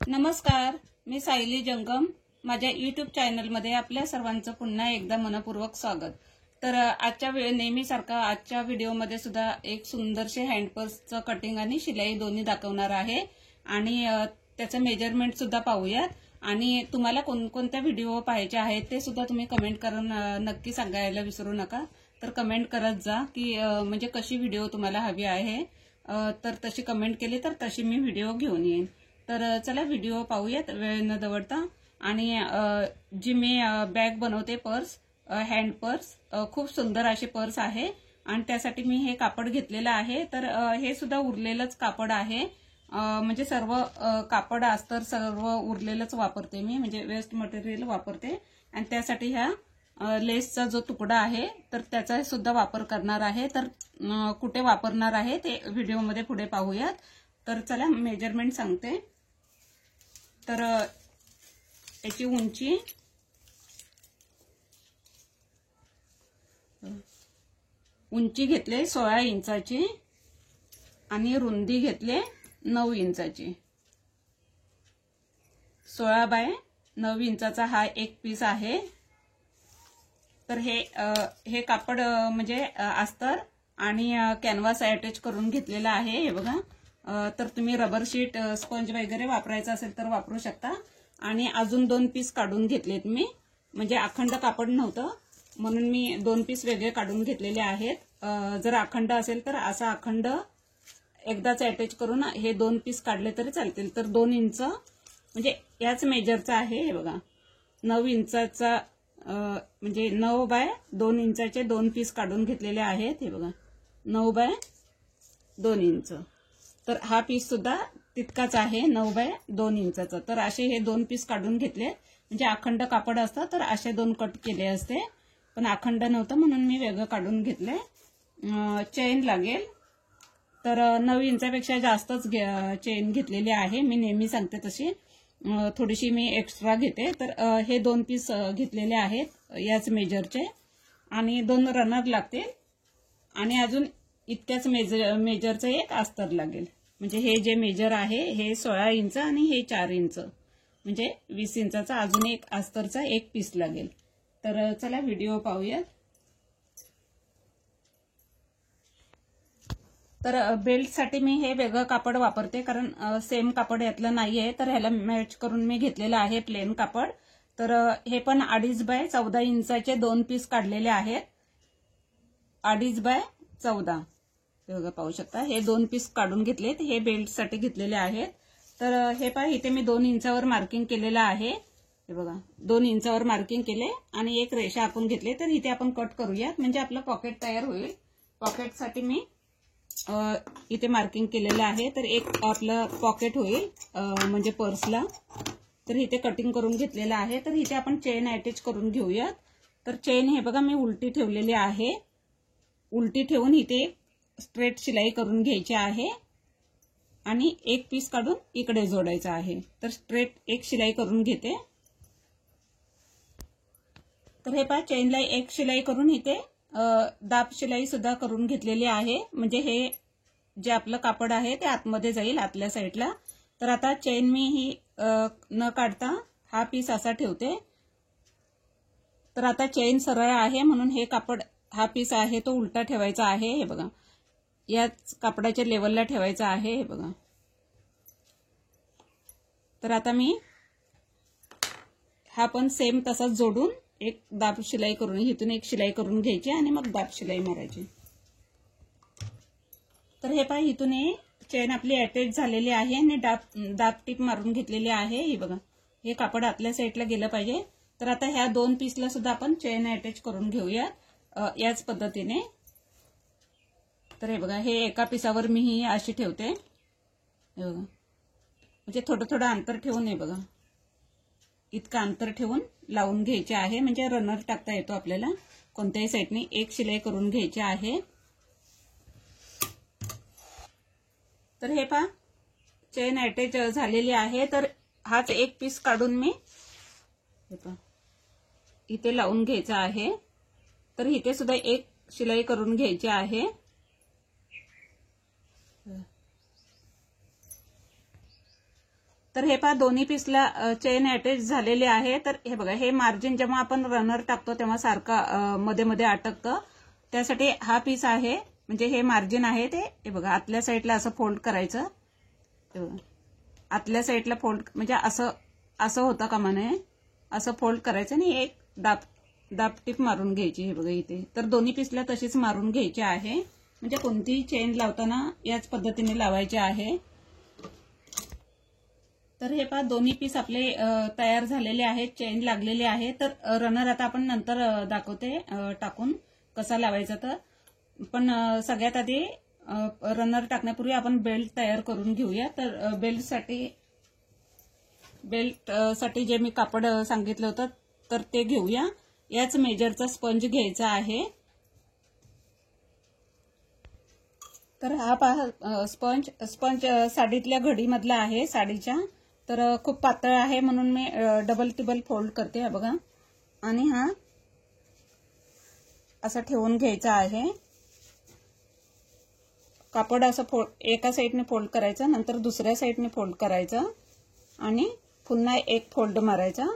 नमस्कार, मी सायली जंगम. माझ्या YouTube चॅनलमध्ये आपल्या सर्वांचं पुन्हा एकदा मनपूर्वक स्वागत. तर आजच्या नेहमीसारखा आजच्या व्हिडिओमध्ये सुद्धा एक सुंदरशे हँडपर्सचं कटिंग आणि शिलाई दोन्ही दाखवणार आहे आणि त्याचं मेजरमेंट सुद्धा पाहूयात. आणि तुम्हाला कोणकोणत्या व्हिडिओ पाहायचे आहेत ते सुद्धा तुम्ही कमेंट करून नक्की सांगायला विसरू नका. तर कमेंट करत जा की म्हणजे कशी व्हिडिओ तुम्हाला हवी आहे. तर तशी कमेंट केली तर तशी मी व्हिडिओ घेऊन येईन. तर चला व्हिडिओ पाहूयात वेळ न दवडता. आणि जी मी बॅग बनवते पर्स, हँड पर्स, खूप सुंदर अशी पर्स आहे आणि त्यासाठी मी हे कापड घेतलेलं आहे. तर हे सुद्धा उरलेलंच कापड आहे. म्हणजे सर्व कापड अस्तर सर्व उरलेलंच वापरते मी, म्हणजे वेस्ट मटेरियल वापरते. आणि त्यासाठी ह्या लेसचा जो तुकडा आहे तर त्याचा सुद्धा वापर करणार आहे. तर कुठे वापरणार आहे ते व्हिडिओमध्ये पुढे पाहूयात. तर चला मेजरमेंट सांगते. तर याची उंची घेतले 16 इंचाची आणि रुंदी घेतले 9 इंचाची. 16 बाय 9 इंचाचा हा एक पीस आहे. तर हे कापड म्हणजे अस्तर आणि कॅनव्हास अटॅच करून घेतलेला आहे. हे बघा. तर तुम्ही रबर शीट, स्पंज वगैरे वापरायचं असेल तर वापरू शकता. आणि अजून 2 पीस काढून घेतलेत मी, म्हणजे अखंड कापड नव्हतं म्हणून मी 2 पीस वेगळे काढून घेतलेले आहेत. जर अखंड असेल तर असा अखंड एकदाच अटॅच करून हे 2 पीस काढले तरी चालतील. तर 2 इंच म्हणजे याच मेजरचा आहे. हे बघा, 9 इंचाचा म्हणजे 9 बाय 2 इंचाचे 2 पीस काढून घेतलेले आहेत. हे बघा, 9 बाय 2 इंच. तर हा पीस सुद्धा तितकाच आहे, 9 बाय 2 इंचाचा. तर असे हे 2 पीस काढून घेतले. म्हणजे अखंड कापड असतं तर असे 2 कट केले असते, पण अखंड नव्हतं म्हणून मी वेगळं काढून घेतले. चेन लागेल तर 9 इंचापेक्षा जास्तच चेन घेतलेली आहे. मी नेहमी सांगते तशी थोडीशी मी एक्स्ट्रा घेते. तर हे 2 पीस घेतलेले आहेत याच मेजरचे. आणि 2 रनर लागतील आणि अजून इतक्याच मेजरचं एक अस्तर लागेल. म्हणजे हे जे मेजर आहे हे 16 इंच आणि हे 4 इंच, म्हणजे 20 इंचाचा अजून एक अस्तरचा एक पीस लागेल. तर चला व्हिडिओ पाहूयात. तर बेल्टसाठी मी हे वेगळं कापड वापरते कारण सेम कापड यातलं नाहीये. तर ह्याला मॅच करून मी घेतलेलं आहे प्लेन कापड. तर हे पण 2.5 बाय 14 इंचाचे 2 पीस काढलेले आहेत. 2.5 बाय 14 हे बघा, पाहू शकता. हे 2 पीस काढून घेतलेत, हे बेल्टसाठी घेतलेले आहेत. तर हे पहा, इथे मी 2 इंचावर मार्किंग केलेलं आहे. हे बघा, 2 इंचावर मार्किंग केले आणि एक रेषा आखून घेतली. तर इथे आपण कट करूयात म्हणजे आपलं पॉकेट तयार होईल. पॉकेटसाठी मी इथे मार्किंग केलेलं आहे. तर एक आपलं पॉकेट होईल म्हणजे पर्सला. तर इथे कटिंग करून घेतलेलं आहे. तर इथे आपण चेन अटॅच करून घेऊयात. तर चेन हे बघा मी उलटी ठेवलेली आहे. उलटी ठेवून इथे स्ट्रेट शिलाई करून घ्यायची आहे आणि एक पीस काढून इकडे जोडायचा आहे. तर स्ट्रेट एक शिलाई करून घेते. तर हे पहा, चेनला एक शिलाई करून इथे दाब शिलाई सुद्धा करून घेतलेली आहे. म्हणजे हे जे आपलं कापड आहे ते आतमध्ये जाईल, आतल्या साईडला. तर आता चेन मी ही न काढता हा पीस असा ठेवते. तर आता चेन सरळ आहे म्हणून हे कापड, हा पीस आहे तो उलटा ठेवायचा आहे. हे बघा, याच कापडाच्या लेवलला ठेवायचा आहे. हे बघा. तर आता मी हा पण सेम तसाच जोडून एक दाब शिलाई करून, इथून एक शिलाई करून घ्यायची आणि मग दाब शिलाई मारायची. तर हे पहा, इथून चेन आपली अटॅच झालेली आहे आणि दाब टीप मारून घेतलेली आहे. हे बघा, हे कापड आतल्या साईडला गेलं पाहिजे. तर आता ह्या 2 पीसला सुद्धा आपण चेन अटॅच करून घेऊया याच पद्धतीने. तर हे बघा, हे एका पिसावर मी ही अशी ठेवते. हे बघा, म्हणजे थोडं थोडं अंतर ठेवून, हे बघा इतकं अंतर ठेवून लावून घ्यायचे आहे. म्हणजे रनर टाकता येतो आपल्याला कोणत्याही साईडने. एक शिलाई करून घ्यायची आहे. तर हे पहा, चेन अटॅच झालेली आहे. तर हाच एक पीस काढून मी हे पहा इथे लावून घ्यायचा आहे. तर इथे सुद्धा एक शिलाई करून घ्यायची आहे. तर हे पहा दोन्ही पीसला चेन अटॅच झालेले आहे. तर हे बघा, हे मार्जिन जेव्हा आपण रनर टाकतो तेव्हा सारखा मध्ये मध्ये अटकतं, त्यासाठी हा पीस आहे. म्हणजे हे मार्जिन आहे ते हे बघा आतल्या साईडला असं फोल्ड करायचं. हे बघा आतल्या साईडला फोल्ड म्हणजे असं होतं का म्हणे, असं फोल्ड करायचं आणि एक दाबटीप मारून घ्यायची. हे बघा इथे तर दोन्ही पीसला तशीच मारून घ्यायची आहे. म्हणजे कोणतीही चेन लावताना याच पद्धतीने लावायचे आहे. तर हे पहा दोन्ही पीस आपले तयार झालेले आहेत, चेन लागलेले आहे. तर रनर आता आपण नंतर दाखवते टाकून कसा लावायचा. तर पण सगळ्यात आधी रनर टाकण्यापूर्वी आपण बेल्ट तयार करून घेऊया. तर बेल्ट साठी जे मी कापड सांगितलं होतं तर ते घेऊया. याच मेजरचा स्पंज घ्यायचा आहे. तर हा पहा स्पंज साडीतल्या घडीमधला आहे साडीच्या. तर खूप पातळ आहे म्हणून मी डबल टिबल फोल्ड करते. हा बघा आणि हा असं ठेवून घ्यायचा आहे. कापड असं एका साईडने फोल्ड करायचं, नंतर दुसऱ्या साईडने फोल्ड करायचं आणि पुन्हा एक फोल्ड मारायचा.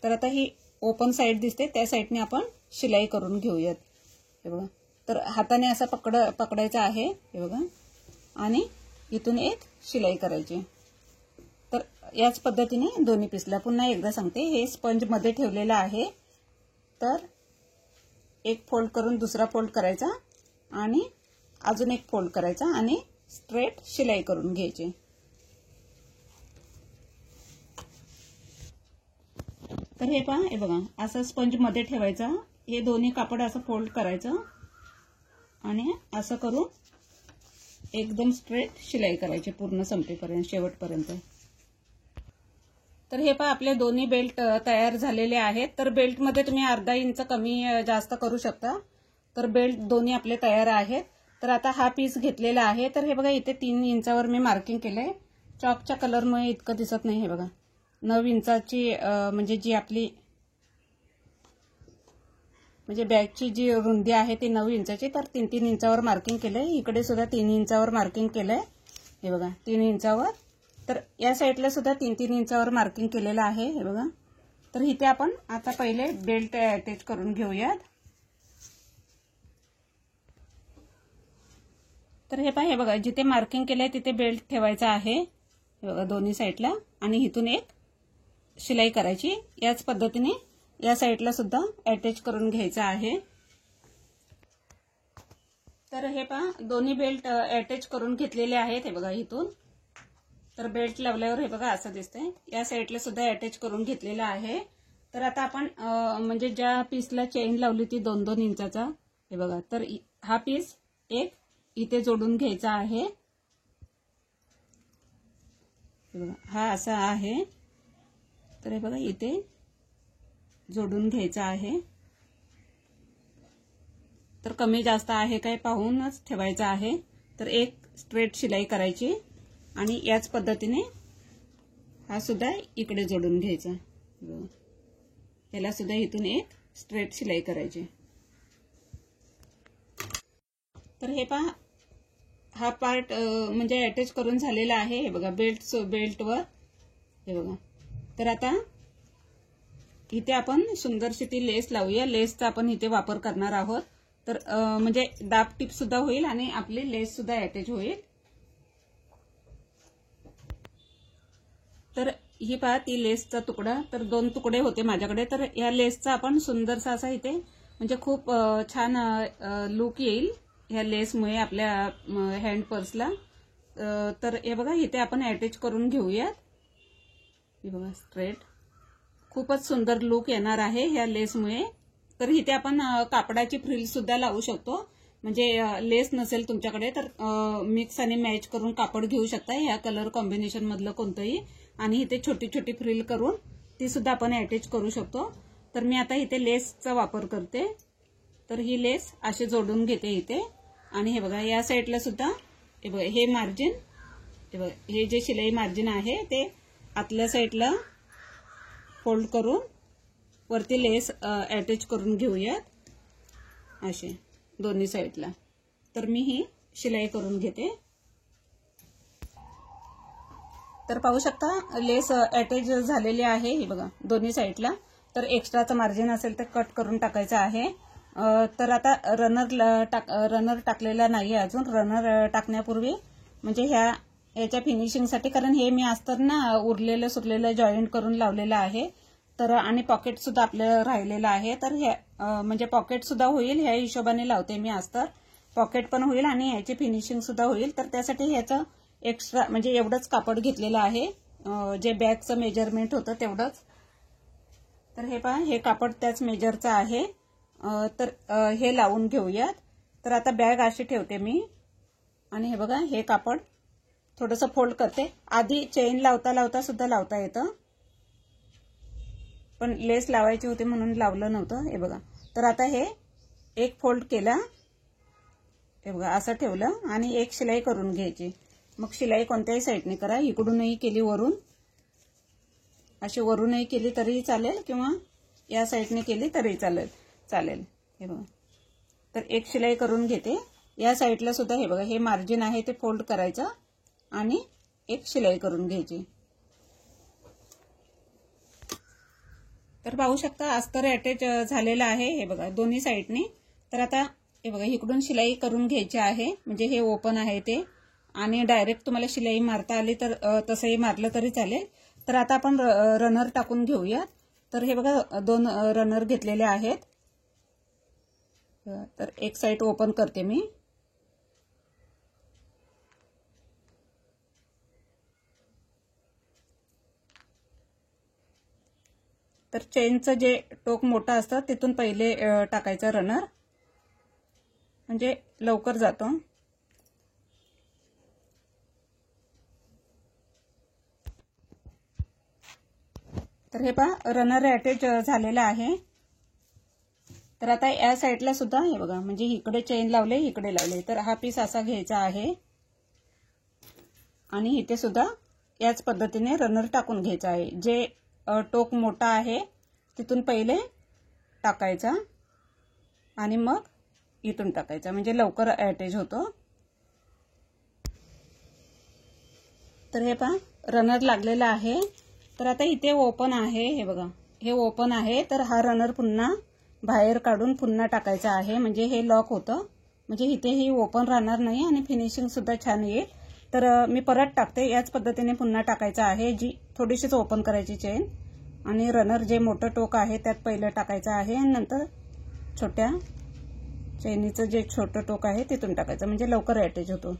तर आता ही ओपन साईड दिसते, त्या साईडने आपण शिलाई करून घेऊयात. हे बघा तर हाताने असं पकडायचं आहे. हे बघा आणि इथून एक शिलाई करायची. तर याच पद्धतीने दोन्ही पीसला पुन्हा एकदा सांगते, हे स्पंज मध्ये ठेवलेलं आहे. तर एक फोल्ड करून दुसरा फोल्ड करायचा आणि अजून एक फोल्ड करायचा आणि स्ट्रेट शिलाई करून घ्यायची. तर हे पहा, हे बघा असं स्पंज मध्ये ठेवायचा. हे दोन्ही कापड असं फोल्ड करायचं आणि असं करून एकदम स्ट्रेट शिलाई करायची पूर्ण संपेपर्यंत, शेवटपर्यंत. तर हे पहा आपले दोन्ही बेल्ट तयार झालेले आहेत. तर बेल्ट मध्ये तुम्ही अर्धा इंच कमी जास्त करू शकता. तर बेल्ट दोन्ही आपले तयार आहेत. तर आता हा पीस घेतलेला आहे. तर हे बघा इथे 3 इंचावर मी मार्किंग केलंय. चॉकच्या कलरमुळे इतकं दिसत नाही. हे बघा 9 इंचाची म्हणजे जी आपली म्हणजे बॅगची जी रुंदी आहे ती 9 इंचाची. तर 3-3 इंचावर मार्किंग केलंय. इकडे सुद्धा 3 इंचावर मार्किंग केलंय. हे बघा 3 इंचावर. तर या साईडला सुद्धा 3-3 इंचावर मार्किंग केलेलं आहे. हे बघा. तर इथे आपण आता पहिले बेल्ट अटॅच करून घेऊयात. तर हे पहा, हे बघा जिथे मार्किंग केलंय तिथे बेल्ट ठेवायचा आहे. हे बघा दोन्ही साईडला आणि इथून एक शिलाई करायची. याच पद्धतीने या साईडला सुद्धा अटॅच करून घ्यायचा आहे. तर हे पहा दोन्ही बेल्ट अटॅच करून घेतलेले आहेत. हे बघा इथून. तर बेल्ट लावल्यावर हे बघा असं दिसतंय. या साईडला सुद्धा अटॅच करून घेतलेलं आहे. तर आता आपण म्हणजे ज्या पीसला चेन लावली ती 2-2 इंचाचा, हे बघा तर हा पीस एक इथे जोडून घ्यायचा आहे. हे बघा हा असा आहे. तर हे बघा इथे जोडून घ्यायचा आहे. तर कमी जास्त आहे काय पाहूनच ठेवायचा आहे. तर एक स्ट्रेट शिलाई करायची आणि याच पद्धतीने हा सुद्धा इकडे जोडून घ्यायचा. याला सुद्धा इथून एक स्ट्रेट शिलाई करायची. तर हे पहा हा पार्ट म्हणजे अटॅच करून झालेला आहे. हे बघा बेल्टवर. हे बघा. तर आता इथे आपण सुंदरशी ती लेस लावूया. लेसचा आपण इथे वापर करणार आहोत. तर म्हणजे दाब टिप सुद्धा होईल आणि आपली लेस सुद्धा अटॅच होईल. तर ही पहा ती लेसचा तुकडा. तर 2 तुकडे होते माझ्याकडे. तर या लेसचा आपण सुंदरसा असा इथे म्हणजे खूप छान लुक येईल ह्या लेसमुळे आपल्या हँड पर्सला. तर हे बघा इथे आपण अटॅच करून घेऊयात. हे बघा स्ट्रेट खूपच सुंदर लुक येणार आहे ह्या लेसमुळे. तर इथे आपण कापडाची फ्रिल सुद्धा लावू शकतो. म्हणजे लेस नसेल तुमच्याकडे तर मिक्स आणि मॅच करून कापड घेऊ शकता या कलर कॉम्बिनेशन मधलं कोणतंही आणि इथे छोटी छोटी फ्रिल करून ती सुद्धा आपण अटॅच करू शकतो. तर मी आता इथे लेसचा वापर करते. तर ही लेस अशी जोडून घेते इथे आणि हे बघा या साईडला सुद्धा हे बघा हे मार्जिन, हे बघा हे जे शिलाई मार्जिन आहे ते आतल्या साईडला फोल्ड करून वरती लेस अटॅच करून घेऊयात असे. दोन्ही साईडला. तर मी ही शिलाई करून घेते. तर पाहू शकता लेस अटॅच झालेली आहे ही बघा दोन्ही साईडला. तर एक्स्ट्राचं मार्जिन असेल तर कट करून टाकायचं आहे. तर आता रनर टाकलेला नाही अजून. रनर टाकण्यापूर्वी म्हणजे याच्या फिनिशिंगसाठी, कारण हे मी अस्तर ना उरलेलं सुरलेलं जॉईंट करून लावलेलं आहे. तर आणि पॉकेट सुद्धा आपलं राहिलेलं आहे. तर हे म्हणजे पॉकेट सुद्धा होईल ह्या हिशोबाने लावते मी अस्तर. पॉकेट पण होईल आणि ह्याची फिनिशिंग सुद्धा होईल. तर त्यासाठी ह्याचं एक्स्ट्रा म्हणजे एवढंच कापड घेतलेलं आहे, जे बॅगचं मेजरमेंट होतं तेवढंच. तर हे पहा हे कापड त्याच मेजरचं आहे. तर हे लावून घेऊयात. तर आता बॅग अशी ठेवते मी आणि हे बघा हे कापड थोडंसं फोल्ड करते. आधी चेन लावता लावता सुद्धा लावता येतं, पण लेस लावायची होती म्हणून लावलं नव्हतं. हे बघा. तर आता हे एक फोल्ड केला, हे बघा असं ठेवलं आणि एक शिलाई करून घ्यायची. मग शिलाई कोणत्याही साईडने करा. इकडूनही केली वरून, अशी वरूनही केली तरीही चालेल किंवा या साईडने केली तरीही चालेल. हे बघा. तर एक शिलाई करून घेते. या साईडला सुद्धा हे बघा हे मार्जिन आहे ते फोल्ड करायचं आणि एक शिलाई करून घ्यायची. तर पाहू शकता अस्तर अटॅच झालेलं आहे हे बघा दोन्ही साईडने. तर आता हे बघा इकडून शिलाई करून घ्यायची आहे, म्हणजे हे ओपन आहे ते. आणि डायरेक्ट तुम्हाला शिलाई मारता आली तर तसंही मारलं तरी चालेल. तर आता आपण रनर टाकून घेऊया. तर हे बघा 2 रनर घेतलेले आहेत. तर एक साईड ओपन करते मी. तर चेनचं जे टोक मोठं असतं तिथून पहिले टाकायचं रनर, म्हणजे लवकर जातो. तर हे पहा रनर अटॅच झालेला आहे. तर आता या साईडला सुद्धा हे बघा म्हणजे इकडे चेन लावले इकडे लावले. तर हा पीस असा घ्यायचा आहे आणि इथे सुद्धा याच पद्धतीने रनर टाकून घ्यायचा आहे. जे टोक मोठा आहे तिथून पहिले टाकायचा आणि मग इथून टाकायचा, म्हणजे लवकर अटॅच होतो. तर हे पहा रनर लागलेला आहे. तर आता इथे ओपन आहे हे बघा हे ओपन आहे. तर हा रनर पुन्हा बाहेर काढून पुन्हा टाकायचा आहे, म्हणजे हे लॉक होतं, म्हणजे इथेही ओपन राहणार नाही आणि फिनिशिंग सुद्धा छान येईल. तर मी परत टाकते. याच पद्धतीने पुन्हा टाकायचं आहे. जी थोडीशीच ओपन करायची चेन आणि रनर जे मोठं टोक आहे त्यात पहिलं टाकायचं आहे आणि नंतर छोट्या चेनीचं जे छोटं टोक आहे तिथून टाकायचं, म्हणजे लवकर अटॅच होतो.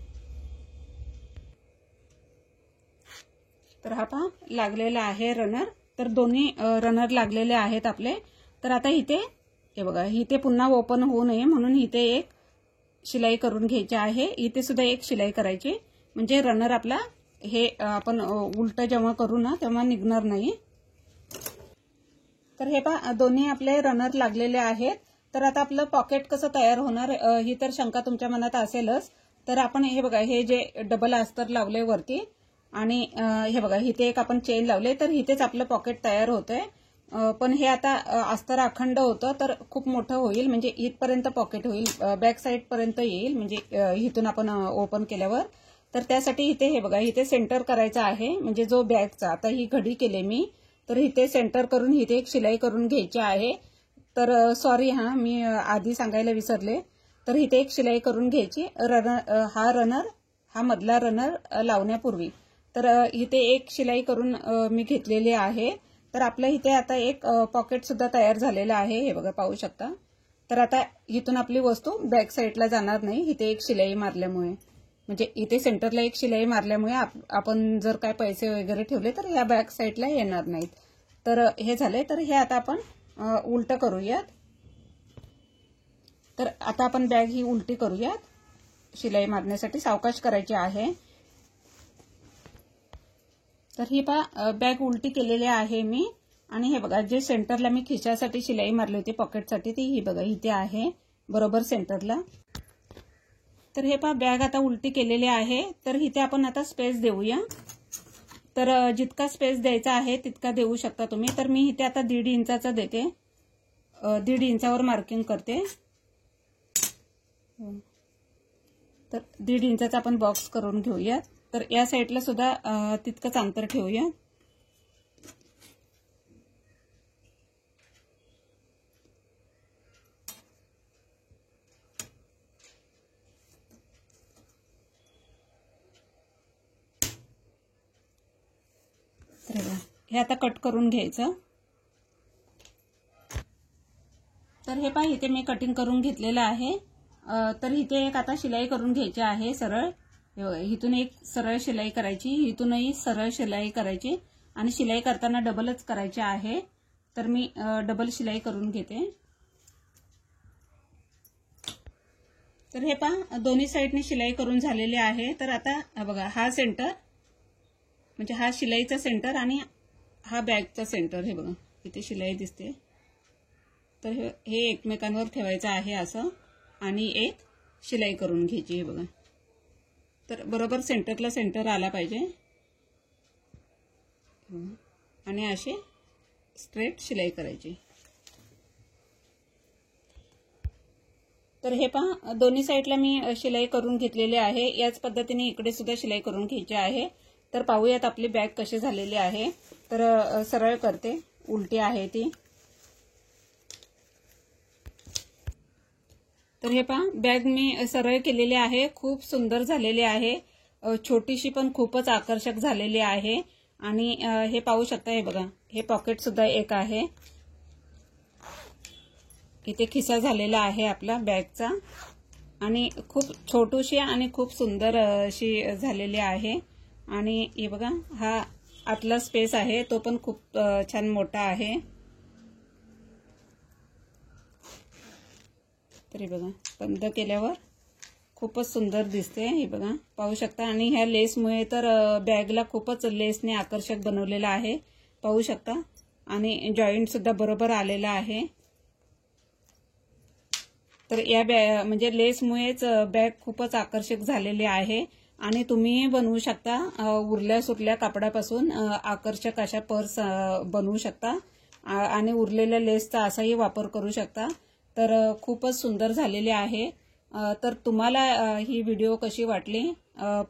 तर हा पहा लागलेला आहे रनर. तर दोन्ही रनर लागलेले आहेत आपले. तर आता इथे हे बघा इथे पुन्हा ओपन होऊ नये म्हणून इथे एक शिलाई करून घ्यायची आहे. इथे सुद्धा एक शिलाई करायची, म्हणजे रनर आपला हे आपण उलट जेव्हा करू ना तेव्हा निघणार नाही. तर हे पहा दोन्ही आपले रनर लागलेले आहेत. तर आता आपलं पॉकेट कसं तयार होणार ही तर शंका तुमच्या मनात असेलच. तर आपण हे बघा हे जे डबल अस्तर लावले वरती आणि हे बघा इथे एक आपण चेन लावले, तर इथेच आपलं पॉकेट तयार होतंय. पण हे आता अस्तर अखंड होतं तर खूप मोठं होईल, म्हणजे इथपर्यंत पॉकेट होईल, बॅक साईड पर्यंत येईल, म्हणजे इथून आपण ओपन केल्यावर. तर त्यासाठी इथे हे बघा इथे सेंटर करायचं आहे, म्हणजे जो बॅगचा आता ही घडी केली मी, तर इथे सेंटर करून इथे एक शिलाई करून घ्यायची आहे. तर सॉरी मी आधी सांगायला विसरले. तर इथे एक शिलाई करून घ्यायची हा मधला रनर लावण्यापूर्वी. तर इथे एक शिलाई करून मी घेतलेली आहे. तर आपल्या इथे आता एक पॉकेट सुद्धा तयार झालेलं आहे, हे बघा पाहू शकता. तर आता इथून आपली वस्तू बॅक साईडला जाणार नाही, इथे एक शिलाई मारल्यामुळे, म्हणजे इथे सेंटरला एक शिलाई मारल्यामुळे आपण जर काय पैसे वगैरे ठेवले तर या बॅक साईडला येणार नाहीत. तर हे झाले. तर हे आता आपण उलट करूयात. तर आता आपण बॅग ही उलटी करूयात. शिलाई मारण्यासाठी सावकाश करायची आहे. तर ही पहा बॅग उलटी केलेली आहे मी. आणि हे बघा जे सेंटरला मी खिशासाठी शिलाई मारली होती पॉकेटसाठी ती ही बघा इथे आहे बरोबर सेंटरला. तर हे पहा बॅग आता उलटी केलेली आहे. तर इथे आपण आता स्पेस देऊया. तर जितका स्पेस द्यायचा आहे तितका देऊ शकता तुम्ही. तर मी इथे आता 1.5 इंचाचा देते, 1.5 इंचावर मार्किंग करते. तर 1.5 इंचाचा आपण बॉक्स करून घेऊया. तर या साईडला सुद्धा तितकंच अंतर ठेवूया. तर हे आता कट करून घ्यायचं. तर हे पहा, इथे मी कटिंग करून घेतलेलं आहे. तर इथे एक आता शिलाई करून घ्यायची आहे सरळ. इथून एक सरळ शिलाई करायची, इथूनही सरळ शिलाई करायची आणि शिलाई करताना डबलच करायची आहे. तर मी डबल शिलाई करून घेते. तर हे पहा, दोन्ही साईडने शिलाई करून झालेली आहे. तर आता बघा, हा सेंटर म्हणजे हा शिलाईचा सेंटर आणि हा बॅगचा सेंटर. हे बघा, इथे शिलाई दिसते. तर हे एकमेकांवर ठेवायचं आहे असं आणि एक शिलाई करून घ्यायची. हे बघा, तर बरोबर सेंटरला सेंटर आला पाहिजे आणि असे स्ट्रेट शिलाई करायची. तर हे पहा, दोन्ही साईडला मी शिलाई करून घेतलेली आहे. याच पद्धतीने इकडे सुद्धा शिलाई करून घ्यायची आहे. तर पाहूयात आपली बॅग कशी झालेली आहे. तर सरळ करते, उलटी आहे ती. तर हे पहा, बॅग मी सरळ केलेली आहे. खूप सुंदर झालेली आहे. छोटीशी पण खूपच आकर्षक झालेली आहे. आणि हे पाहू शकता. हे बघा, हे पॉकेट सुद्धा एक आहे. इथे खिसा झालेला आहे आपला बॅगचा आणि खूप छोटीशी आणि खूप सुंदर अशी झालेली आहे. आणि हे बघा, हा आतला स्पेस आहे तो पण खूप छान मोठा आहे. तर हे बघा, बंद केल्यावर खूपच सुंदर दिसते. हे बघा, पाहू शकता. आणि ह्या लेसमुळे तर बॅगला खूपच लेसने आकर्षक बनवलेला आहे, पाहू शकता. आणि जॉईंट सुद्धा बरोबर आलेला आहे. तर या म्हणजे लेसमुळेच बॅग खूपच आकर्षक झालेली आहे. आणि तुम्ही बनवू शकता उरल्या सुरल्या कापडापासून आकर्षक अशा पर्स बनवू शकता आणि उरलेल्या लेसचा असाही वापर करू शकता. तर खूपच सुंदर झालेली आहे. तर तुम्हाला ही व्हिडिओ कशी वाटली,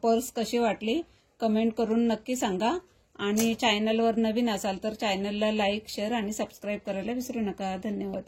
पर्स कशी वाटली, कमेंट करून नक्की सांगा. आणि चॅनलवर नवीन असाल तर चॅनलला लाईक, शेअर आणि सबस्क्राईब करायला विसरू नका. धन्यवाद.